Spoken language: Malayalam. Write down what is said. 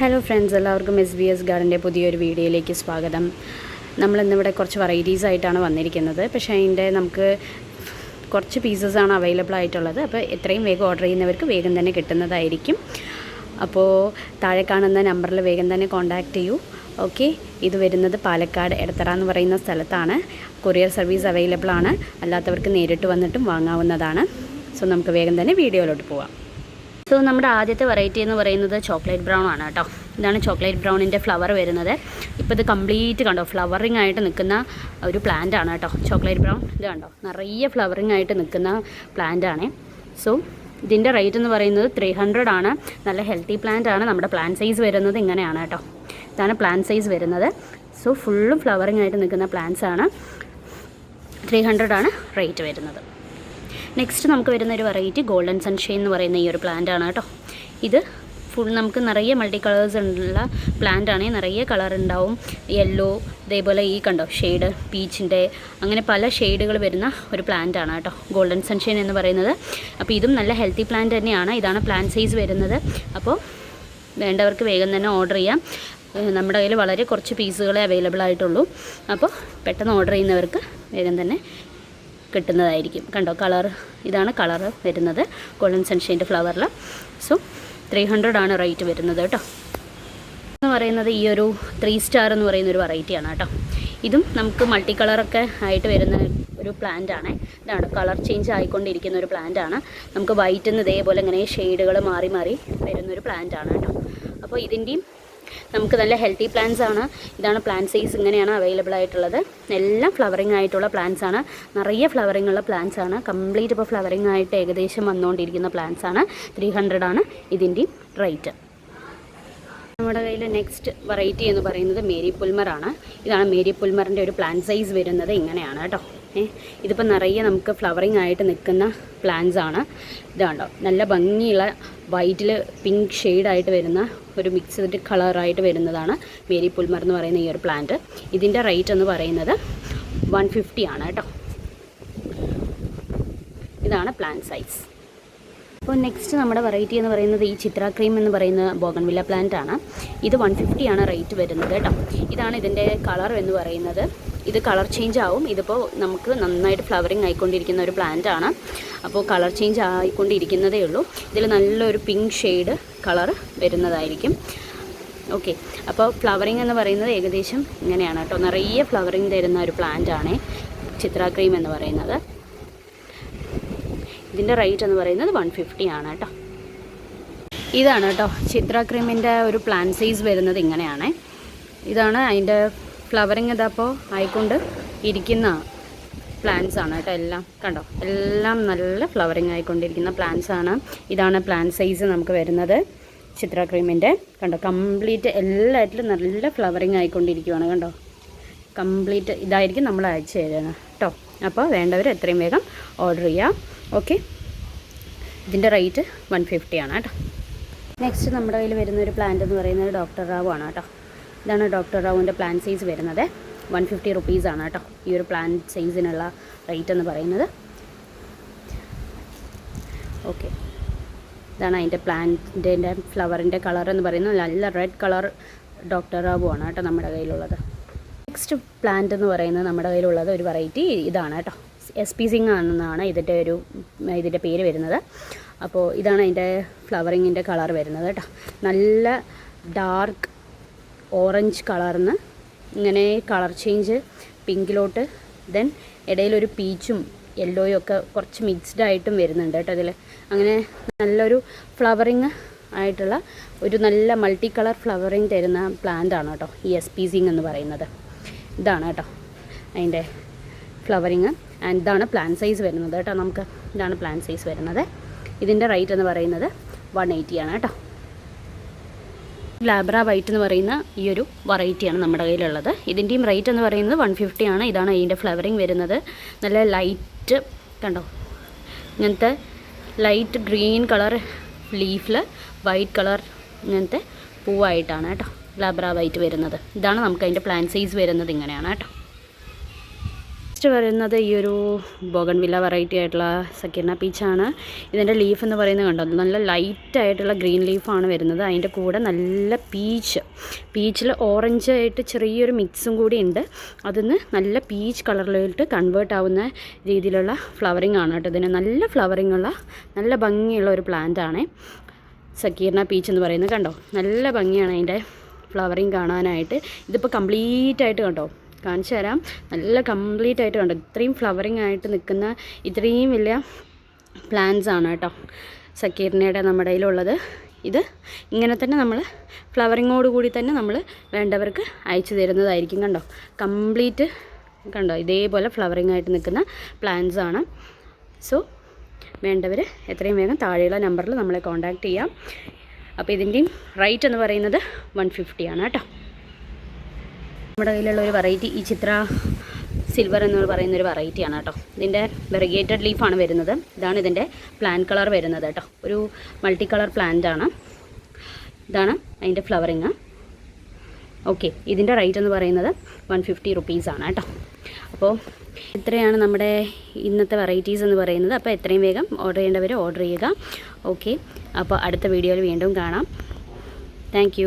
ഹലോ ഫ്രണ്ട്സ്, എല്ലാവർക്കും SBS ഗാർഡൻ്റെ പുതിയൊരു വീഡിയോയിലേക്ക് സ്വാഗതം. നമ്മളിന്നിവിടെ കുറച്ച് വെറൈറ്റീസ് ആയിട്ടാണ് വന്നിരിക്കുന്നത്. പക്ഷേ അതിൻ്റെ നമുക്ക് കുറച്ച് പീസസാണ് അവൈലബിൾ ആയിട്ടുള്ളത്. അപ്പോൾ എത്രയും വേഗം ഓർഡർ ചെയ്യുന്നവർക്ക് വേഗം തന്നെ കിട്ടുന്നതായിരിക്കും. അപ്പോൾ താഴെ കാണുന്ന നമ്പറിൽ വേഗം തന്നെ കോൺടാക്റ്റ് ചെയ്യൂ. ഓക്കെ, ഇത് വരുന്നത് പാലക്കാട് എടത്തറ എന്ന് പറയുന്ന സ്ഥലത്താണ്. കൊറിയർ സർവീസ് അവൈലബിൾ ആണ്. അല്ലാത്തവർക്ക് നേരിട്ട് വന്നിട്ടും വാങ്ങാവുന്നതാണ്. സോ നമുക്ക് വേഗം തന്നെ വീഡിയോയിലോട്ട് പോവാം. സോ നമ്മുടെ ആദ്യത്തെ വെറൈറ്റി എന്ന് പറയുന്നത് ചോക്ലേറ്റ് ബ്രൗൺ ആണ് കേട്ടോ. ഇതാണ് ചോക്ലേറ്റ് ബ്രൗണിൻ്റെ ഫ്ലവർ വരുന്നത്. ഇപ്പോൾ ഇത് കംപ്ലീറ്റ് കണ്ടോ, ഫ്ലവറിങ് ആയിട്ട് നിൽക്കുന്ന ഒരു പ്ലാന്റ് ആണ് കേട്ടോ. ചോക്ലേറ്റ് ബ്രൗൺ ഇത് കണ്ടോ, നിറയെ ഫ്ലവറിങ് ആയിട്ട് നിൽക്കുന്ന പ്ലാന്റ് ആണ്. സോ ഇതിൻ്റെ റേറ്റ് എന്ന് പറയുന്നത് 300 ആണ്. നല്ല ഹെൽത്തി പ്ലാന്റ് ആണ്. നമ്മുടെ പ്ലാന്റ് സൈസ് വരുന്നത് ഇങ്ങനെയാണ് കേട്ടോ. ഇതാണ് പ്ലാന്റ് സൈസ് വരുന്നത്. സോ ഫുള്ളും ഫ്ലവറിങ് ആയിട്ട് നിൽക്കുന്ന പ്ലാന്റ്സ് ആണ്. 300 ആണ് റേറ്റ് വരുന്നത്. നെക്സ്റ്റ് നമുക്ക് വരുന്ന ഒരു വെറൈറ്റി ഗോൾഡൻ സൺഷൈൻ എന്ന് പറയുന്ന ഈ ഒരു പ്ലാന്റ് ആണ് കേട്ടോ. ഇത് ഫുൾ നമുക്ക് നിറയെ മൾട്ടി കളേഴ്സ് ഉള്ള പ്ലാന്റ് ആണ്. നിറയെ കളർ ഉണ്ടാവും. യെല്ലോ, ഇതേപോലെ ഈ കണ്ടോ ഷെയ്ഡ് പീച്ചിൻ്റെ, അങ്ങനെ പല ഷെയ്ഡുകൾ വരുന്ന ഒരു പ്ലാന്റ് ആണ് കേട്ടോ ഗോൾഡൻ സൺഷൈൻ എന്ന് പറയുന്നത്. അപ്പോൾ ഇതും നല്ല ഹെൽത്തി പ്ലാന്റ് തന്നെയാണ്. ഇതാണ് പ്ലാന്റ് സൈസ് വരുന്നത്. അപ്പോൾ വേണ്ടവർക്ക് വേഗം തന്നെ ഓർഡർ ചെയ്യാം. നമ്മുടെ കയ്യിൽ വളരെ കുറച്ച് പീസുകളെ അവൈലബിൾ ആയിട്ടുള്ളൂ. അപ്പോൾ പെട്ടെന്ന് ഓർഡർ ചെയ്യുന്നവർക്ക് വേഗം തന്നെ കിട്ടുന്നതായിരിക്കും. കണ്ടോ കളർ, ഇതാണ് കളർ വരുന്നത് ഗോൾഡൻ സൺഷൈൻ്റെ ഫ്ലവറിൽ. സോ 300 ആണ് റേറ്റ് വരുന്നത് കേട്ടോ. എന്ന് പറയുന്നത് ഈ ഒരു 3 സ്റ്റാർ എന്ന് പറയുന്ന ഒരു വെറൈറ്റിയാണ് കേട്ടോ. ഇതും നമുക്ക് മൾട്ടി കളറൊക്കെ ആയിട്ട് വരുന്ന ഒരു പ്ലാന്റ് ആണ്. ഇതാണ് കളർ ചേഞ്ച് ആയിക്കൊണ്ടിരിക്കുന്ന ഒരു പ്ലാന്റ് ആണ്. നമുക്ക് വൈറ്റിൽ നിന്ന് ഇതേപോലെ ഇങ്ങനെ ഷെയ്ഡുകൾ മാറി മാറി വരുന്നൊരു പ്ലാന്റ് ആണ് കേട്ടോ. അപ്പോൾ ഇതിൻ്റെയും നമുക്ക് നല്ല ഹെൽത്തി പ്ലാന്റ്സ് ആണ്. ഇതാണ് പ്ലാന്റ് സൈസ്, ഇങ്ങനെയാണ് അവൈലബിൾ ആയിട്ടുള്ളത്. എല്ലാം ഫ്ലവറിങ് ആയിട്ടുള്ള പ്ലാന്റ്സ് ആണ്. നിറയെ ഫ്ലവറിങ് ഉള്ള പ്ലാന്റ്സ് ആണ്. കംപ്ലീറ്റ് ഇപ്പോൾ ഫ്ലവറിങ് ആയിട്ട് ഏകദേശം വന്നുകൊണ്ടിരിക്കുന്ന പ്ലാന്റ്സ് ആണ്. 300 ആണ് ഇതിൻ്റെയും റേറ്റ്. നമ്മുടെ കയ്യിൽ നെക്സ്റ്റ് വെറൈറ്റി എന്ന് പറയുന്നത് മേരി പുൽമർ ആണ്. ഇതാണ് മേരി പുൽമറിൻ്റെ ഒരു പ്ലാന്റ് സൈസ് വരുന്നത് ഇങ്ങനെയാണ് കേട്ടോ. ഇതിപ്പോൾ നിറയെ നമുക്ക് ഫ്ലവറിങ് ആയിട്ട് നിൽക്കുന്ന പ്ലാന്റ്സ് ആണ്. ഇതാണ്ടോ നല്ല ഭംഗിയുള്ള വൈറ്റിൽ പിങ്ക് ഷെയ്ഡായിട്ട് വരുന്ന ഒരു മിക്സ്ഡ് കളറായിട്ട് വരുന്നതാണ് മേരി പുൽമർ എന്ന് പറയുന്ന ഈ ഒരു പ്ലാന്റ്. ഇതിൻ്റെ റേറ്റ് എന്ന് പറയുന്നത് 150 ആണ് കേട്ടോ. ഇതാണ് പ്ലാന്റ് സൈസ്. അപ്പോൾ നെക്സ്റ്റ് നമ്മുടെ വെറൈറ്റി എന്ന് പറയുന്നത് ഈ ചിത്ര ക്രീം എന്ന് പറയുന്ന ബോഗൺവില്ല പ്ലാന്റ് ആണ്. ഇത് 150 ആണ് റേറ്റ് വരുന്നത് കേട്ടോ. ഇതാണ് ഇതിൻ്റെ കളർ എന്ന് പറയുന്നത്. ഇത് കളർ ചേഞ്ച് ആവും. ഇതിപ്പോൾ നമുക്ക് നന്നായിട്ട് ഫ്ലവറിങ് ആയിക്കൊണ്ടിരിക്കുന്ന ഒരു പ്ലാന്റ് ആണ്. അപ്പോൾ കളർ ചേഞ്ച് ആയിക്കൊണ്ടിരിക്കുന്നതേ ഉള്ളൂ. ഇതിൽ നല്ലൊരു പിങ്ക് ഷെയ്ഡ് കളർ വരുന്നതായിരിക്കും. ഓക്കെ, അപ്പോൾ ഫ്ലവറിങ് എന്ന് പറയുന്നത് ഏകദേശം ഇങ്ങനെയാണ് കേട്ടോ. നിറയെ ഫ്ലവറിങ് തരുന്ന ഒരു പ്ലാന്റ് ആണ് ചിത്ര ക്രീം എന്ന് പറയുന്നത്. ഇതിൻ്റെ റേറ്റ് എന്ന് പറയുന്നത് 150 ആണ് കേട്ടോ. ഇതാണ് കേട്ടോ ചിത്ര ക്രീമിൻ്റെ ഒരു പ്ലാന്റ് സൈസ് വരുന്നത് ഇങ്ങനെയാണ്. ഇതാണ് അതിൻ്റെ ഫ്ലവറിങ്. ഇതപ്പോൾ ആയിക്കൊണ്ട് ഇരിക്കുന്ന പ്ലാന്റ്സ് ആണ് കേട്ടോ. എല്ലാം കണ്ടോ, എല്ലാം നല്ല ഫ്ലവറിങ് ആയിക്കൊണ്ടിരിക്കുന്ന പ്ലാന്റ്സ് ആണ്. ഇതാണ് പ്ലാന്റ് സൈസ് നമുക്ക് വരുന്നത് ചിത്ര ക്രീമിൻ്റെ. കണ്ടോ കംപ്ലീറ്റ് എല്ലാറ്റിലും നല്ല ഫ്ലവറിങ് ആയിക്കൊണ്ടിരിക്കുകയാണ്. കണ്ടോ കംപ്ലീറ്റ് ഇതായിരിക്കും നമ്മൾ അയച്ചു തരുന്നത് കേട്ടോ. അപ്പോൾ വേണ്ടവർ എത്രയും വേഗം ഓർഡർ ചെയ്യാം. ഓക്കെ, ഇതിൻ്റെ റേറ്റ് 150 ആണ് കേട്ടോ. നെക്സ്റ്റ് നമ്മുടെ കയ്യിൽ വരുന്ന ഒരു പ്ലാന്റ് എന്ന് പറയുന്നത് ഡോക്ടർ റാവു ആണ് കേട്ടോ. ഇതാണ് ഡോക്ടർ റാവുവിൻ്റെ പ്ലാന്റ് സൈസ് വരുന്നത്. 150 റുപ്പീസ് ആണ് കേട്ടോ ഈ ഒരു പ്ലാന്റ് സൈസിനുള്ള റേറ്റ് എന്ന് പറയുന്നത്. ഓക്കെ, ഇതാണ് അതിൻ്റെ പ്ലാന്റിൻ്റെ ഫ്ലവറിൻ്റെ കളർ എന്ന് പറയുന്നത്. നല്ല റെഡ് കളർ ഡോക്ടർ റാവു ആണ് കേട്ടോ നമ്മുടെ കയ്യിലുള്ളത്. നെക്സ്റ്റ് പ്ലാന്റ് എന്ന് പറയുന്നത് നമ്മുടെ കയ്യിലുള്ളത് ഒരു വെറൈറ്റി ഇതാണ് കേട്ടോ. SP സിംഗ് എന്നാണ് ഇതിൻ്റെ പേര് വരുന്നത്. അപ്പോൾ ഇതാണ് അതിൻ്റെ ഫ്ലവറിങ്ങിൻ്റെ കളർ വരുന്നത് കേട്ടോ. നല്ല ഡാർക്ക് ഓറഞ്ച് കളർന്ന് ഇങ്ങനെ കളർ ചേഞ്ച് പിങ്കിലോട്ട്, ദെൻ ഇടയിലൊരു പീച്ചും യെല്ലോയും ഒക്കെ കുറച്ച് മിക്സ്ഡ് ആയിട്ടും വരുന്നുണ്ട് കേട്ടോ ഇതിൽ. അങ്ങനെ നല്ലൊരു ഫ്ലവറിങ് ആയിട്ടുള്ള ഒരു നല്ല മൾട്ടി കളർ ഫ്ലവറിങ് തരുന്ന പ്ലാന്റ് ആണ് കേട്ടോ ഈ SP സിംഗ് എന്ന് പറയുന്നത്. ഇതാണ് കേട്ടോ അതിൻ്റെ ഫ്ലവറിങ്. ആൻഡ് ഇതാണ് പ്ലാന്റ് സൈസ് വരുന്നത് കേട്ടോ. നമുക്ക് ഇതാണ് പ്ലാന്റ് സൈസ് വരുന്നത്. ഇതിൻ്റെ റേറ്റ് എന്ന് പറയുന്നത് 180 ആണ് കേട്ടോ. ലാബ്ര വൈറ്റ് എന്ന് പറയുന്ന ഈ ഒരു വെറൈറ്റിയാണ് നമ്മുടെ കയ്യിലുള്ളത്. ഇതിൻ്റെയും റേറ്റ് എന്ന് പറയുന്നത് 150 ആണ്. ഇതാണ് ഇതിൻ്റെ ഫ്ലവറിങ് വരുന്നത്. നല്ല ലൈറ്റ് കണ്ടോ, ഇങ്ങനത്തെ ലൈറ്റ് ഗ്രീൻ കളർ ലീഫിൽ വൈറ്റ് കളർ ഇങ്ങനത്തെ പൂവായിട്ടാണ് കേട്ടോ ലാബ്ര വൈറ്റ് വരുന്നത്. ഇതാണ് നമുക്ക് അതിൻ്റെ പ്ലാന്റ് സൈസ് വരുന്നത് ഇങ്ങനെയാണ് കേട്ടോ. നെക്സ്റ്റ് വരുന്നത് ഈ ഒരു ബോഗൺവില്ല വെറൈറ്റി ആയിട്ടുള്ള സക്കീർണ പീച്ചാണ്. ഇതിൻ്റെ ലീഫ് എന്ന് പറയുന്നത് കണ്ടോ, നല്ല ലൈറ്റായിട്ടുള്ള ഗ്രീൻ ലീഫാണ് വരുന്നത്. അതിൻ്റെ കൂടെ നല്ല പീച്ചിൽ ഓറഞ്ച് ആയിട്ട് ചെറിയൊരു മിക്സും കൂടി ഉണ്ട്. അതിന്ന് നല്ല പീച്ച് കളറിലോട്ട് കൺവേർട്ട് ആവുന്ന രീതിയിലുള്ള ഫ്ലവറിങ് ആണ് കേട്ടോ. ഇതിന് നല്ല ഫ്ലവറിങ് ഉള്ള നല്ല ഭംഗിയുള്ള ഒരു പ്ലാന്റ് ആണ് സക്കീർണ പീച്ച് എന്ന് പറയുന്നത്. കണ്ടോ, നല്ല ഭംഗിയാണ് അതിൻ്റെ ഫ്ലവറിങ് കാണാനായിട്ട്. ഇതിപ്പോൾ കംപ്ലീറ്റ് ആയിട്ട് കണ്ടോ, കാണിച്ചു തരാം. നല്ല കംപ്ലീറ്റ് ആയിട്ട് കണ്ടോ, ഇത്രയും ഫ്ലവറിങ് ആയിട്ട് നിൽക്കുന്ന ഇത്രയും വലിയ പ്ലാന്റ്സ് ആണ് കേട്ടോ സക്കീർണയുടെ നമ്മുടെ കയ്യിലുള്ളത്. ഇത് ഇങ്ങനെ തന്നെ നമ്മൾ ഫ്ലവറിങ്ങോട് കൂടി തന്നെ നമ്മൾ വേണ്ടവർക്ക് അയച്ചു തരുന്നതായിരിക്കും. കണ്ടോ, കംപ്ലീറ്റ് കണ്ടോ, ഇതേപോലെ ഫ്ലവറിങ് ആയിട്ട് നിൽക്കുന്ന പ്ലാന്റ്സ് ആണ്. സോ വേണ്ടവർ എത്രയും വേഗം താഴെയുള്ള നമ്പറിൽ നമ്മളെ കോൺടാക്റ്റ് ചെയ്യാം. അപ്പോൾ ഇതിൻ്റെയും റേറ്റ് എന്ന് പറയുന്നത് 150 ആണ് കേട്ടോ. നമ്മുടെ കയ്യിലുള്ള ഒരു വെറൈറ്റി ഈ ചിത്ര സിൽവർ എന്ന് പറയുന്നൊരു വെറൈറ്റിയാണ് കേട്ടോ. ഇതിൻ്റെ വെറിഗേറ്റഡ് ലീഫാണ് വരുന്നത്. ഇതാണ് ഇതിൻ്റെ പ്ലാന്റ് കളർ വരുന്നത് കേട്ടോ. ഒരു മൾട്ടി കളർ പ്ലാന്റ് ആണ്. ഇതാണ് അതിൻ്റെ ഫ്ലവറിങ്. ഓക്കെ, ഇതിൻ്റെ റേറ്റ് എന്ന് പറയുന്നത് 150 റുപ്പീസാണ് കേട്ടോ. അപ്പോൾ ഇത്രയാണ് നമ്മുടെ ഇന്നത്തെ വെറൈറ്റീസ് എന്ന് പറയുന്നത്. അപ്പോൾ എത്രയും വേഗം ഓർഡർ ചെയ്യേണ്ടവർ ഓർഡർ ചെയ്യുക. ഓക്കെ, അപ്പോൾ അടുത്ത വീഡിയോയിൽ വീണ്ടും കാണാം. താങ്ക്